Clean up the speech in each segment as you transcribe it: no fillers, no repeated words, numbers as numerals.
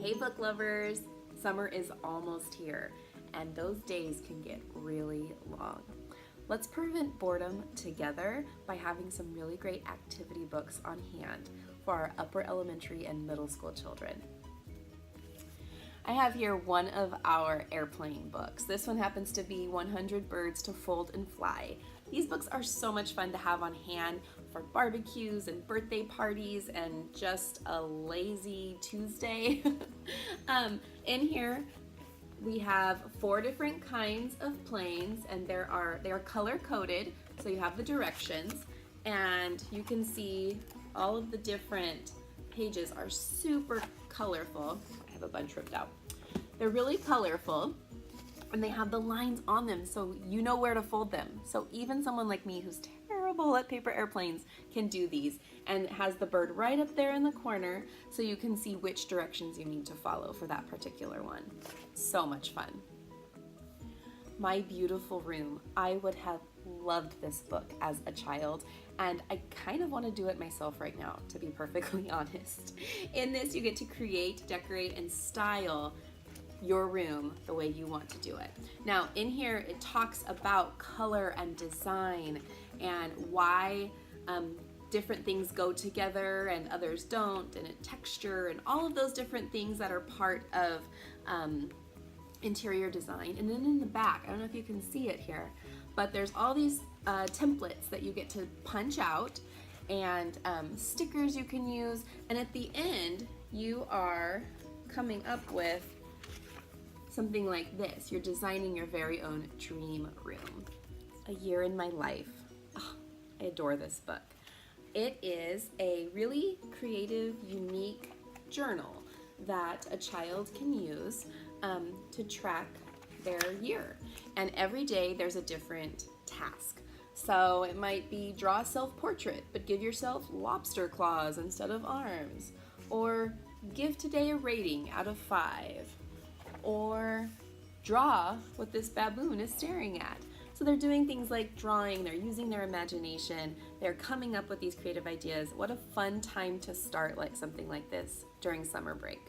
Hey book lovers, summer is almost here and those days can get really long. Let's prevent boredom together by having some really great activity books on hand for our upper elementary and middle school children. I have here one of our airplane books. This one happens to be 100 Birds to Fold and Fly. These books are so much fun to have on hand for barbecues and birthday parties and just a lazy Tuesday. In here we have 4 different kinds of planes, and they are color coded, so you have the directions and you can see all of the different pages are super colorful. I have a bunch ripped out. They're really colorful and they have the lines on them so you know where to fold them. So even someone like me who's terrible at paper airplanes can do these, and it has the bird right up there in the corner so you can see which directions you need to follow for that particular one. So much fun. My Beautiful Room. I would have loved this book as a child, and I kind of want to do it myself right now, to be perfectly honest. In this, you get to create, decorate, and style your room the way you want to do it. Now, in here, it talks about color and design and why different things go together and others don't, and texture and all of those different things that are part of interior design. And then in the back, I don't know if you can see it here, but there's all these templates that you get to punch out and stickers you can use, and at the end you are coming up with something like this. You're designing your very own dream room. A Year in My Life. Oh, I adore this book. It is a really creative, unique journal that a child can use to track their year. And every day there's a different task. So it might be draw a self-portrait, but give yourself lobster claws instead of arms. Or give today a rating out of 5. Or draw what this baboon is staring at. So they're doing things like drawing, they're using their imagination, they're coming up with these creative ideas. What a fun time to start something like this during summer break.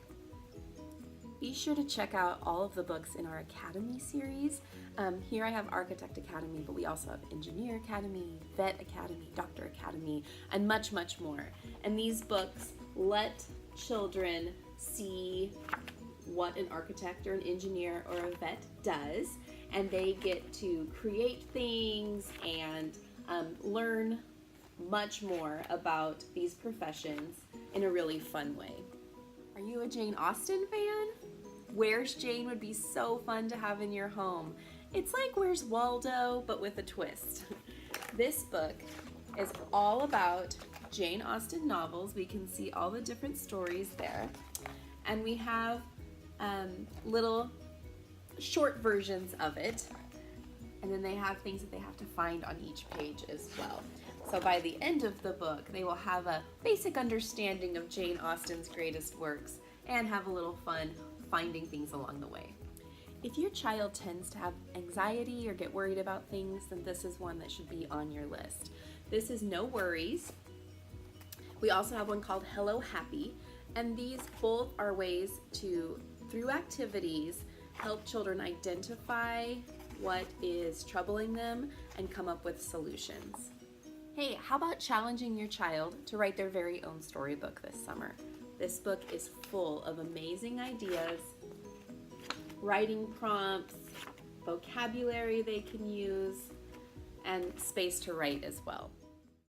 Be sure to check out all of the books in our Academy series. Here I have Architect Academy, but we also have Engineer Academy, Vet Academy, Doctor Academy, and much, much more. And these books let children see what an architect or an engineer or a vet does, and they get to create things and learn much more about these professions in a really fun way. Are you a Jane Austen fan? Where's Jane would be so fun to have in your home. It's like Where's Waldo, but with a twist. This book is all about Jane Austen novels. We can see all the different stories there, and we have little short versions of it, and then they have things that they have to find on each page as well. So by the end of the book, they will have a basic understanding of Jane Austen's greatest works and have a little fun finding things along the way. If your child tends to have anxiety or get worried about things, then this is one that should be on your list. This is No Worries. We also have one called Hello Happy, and these both are ways to, through activities, help children identify what is troubling them and come up with solutions. Hey, how about challenging your child to write their very own storybook this summer? This book is full of amazing ideas, writing prompts, vocabulary they can use, and space to write as well.